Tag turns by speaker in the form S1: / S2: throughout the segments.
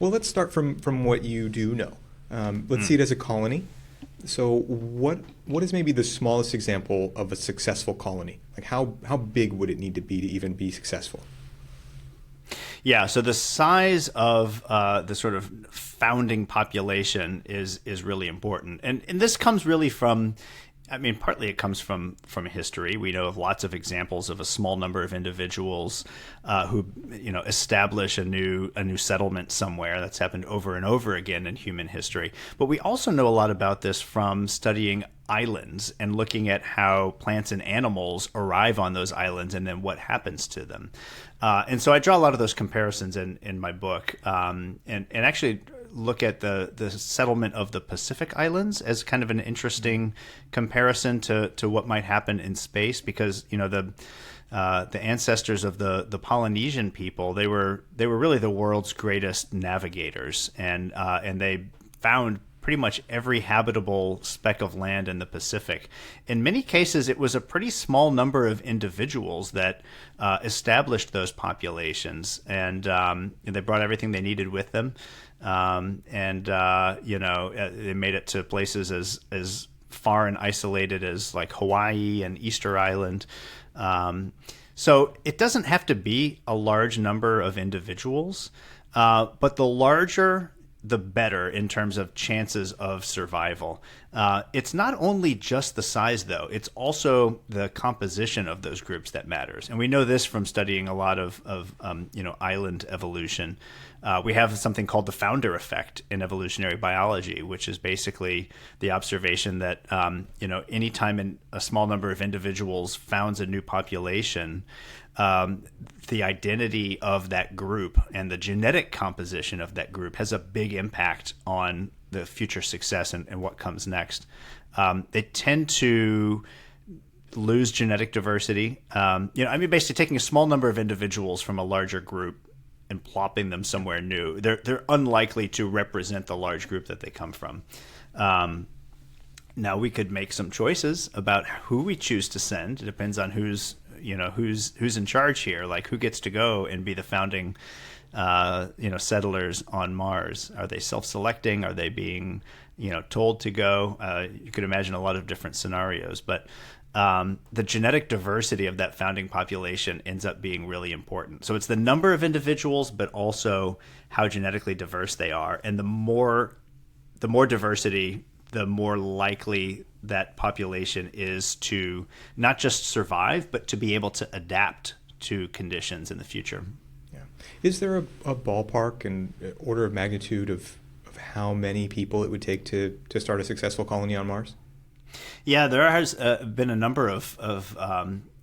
S1: Well, let's start from what you do know. Let's see it as a colony. So what is maybe the smallest example of a successful colony? Like how big would it need to be to even be successful?
S2: Yeah, so the size of the sort of founding population is really important, and this comes really from. I mean, partly it comes from history. We know of lots of examples of a small number of individuals who, establish a new settlement somewhere. That's happened over and over again in human history. But we also know a lot about this from studying islands and looking at how plants and animals arrive on those islands and then what happens to them. And so I draw a lot of those comparisons in my book, and actually look at the settlement of the Pacific Islands as kind of an interesting comparison to what might happen in space, because the ancestors of the Polynesian people, they were really the world's greatest navigators, and they found pretty much every habitable speck of land in the Pacific. In many cases, it was a pretty small number of individuals that established those populations, and they brought everything they needed with them. They made it to places as far and isolated as like Hawaii and Easter Island. So it doesn't have to be a large number of individuals, but the larger, the better in terms of chances of survival. It's not only just the size, though. It's also the composition of those groups that matters. And we know this from studying a lot of island evolution. We have something called the founder effect in evolutionary biology, which is basically the observation that, anytime a small number of individuals founds a new population, the identity of that group and the genetic composition of that group has a big impact on the future success and what comes next. They tend to lose genetic diversity. Basically taking a small number of individuals from a larger group and plopping them somewhere new. They're unlikely to represent the large group that they come from. Now we could make some choices about who we choose to send. It depends on who's in charge here, like who gets to go and be the founding settlers on Mars. Are they self-selecting? Are they being told to go? You could imagine a lot of different scenarios, but the genetic diversity of that founding population ends up being really important. So it's the number of individuals, but also how genetically diverse they are. And the more diversity, the more likely that population is to not just survive, but to be able to adapt to conditions in the future.
S1: Yeah. Is there a ballpark and order of magnitude of how many people it would take to start a successful colony on Mars?
S2: Yeah, there has been a number of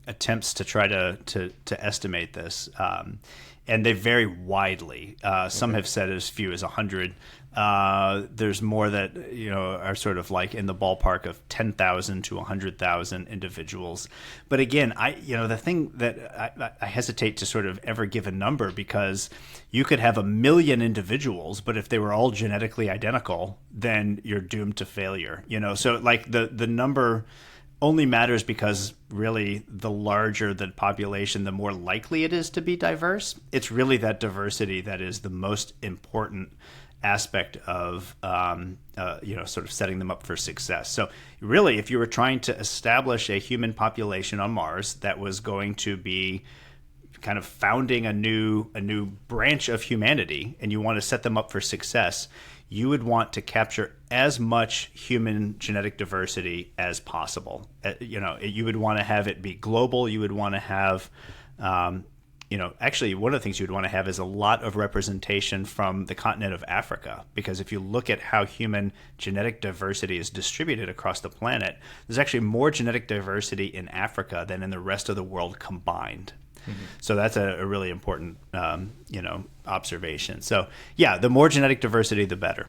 S2: attempts to try to estimate this, and they vary widely. Some have said as few as 100. There's more that are sort of like in the ballpark of 10,000 to 100,000 individuals. But again, the thing that I hesitate to sort of ever give a number, because you could have 1 million individuals, but if they were all genetically identical, then you're doomed to failure. So like the number only matters because really the larger the population, the more likely it is to be diverse. It's really that diversity that is the most important aspect of sort of setting them up for success. So really, if you were trying to establish a human population on Mars that was going to be kind of founding a new branch of humanity, and you want to set them up for success, you would want to capture as much human genetic diversity as possible. You would want to have it be global. You would want to have actually, one of the things you would want to have is a lot of representation from the continent of Africa, because if you look at how human genetic diversity is distributed across the planet, there's actually more genetic diversity in Africa than in the rest of the world combined. Mm-hmm. So that's a really important, observation. So yeah, the more genetic diversity, the better.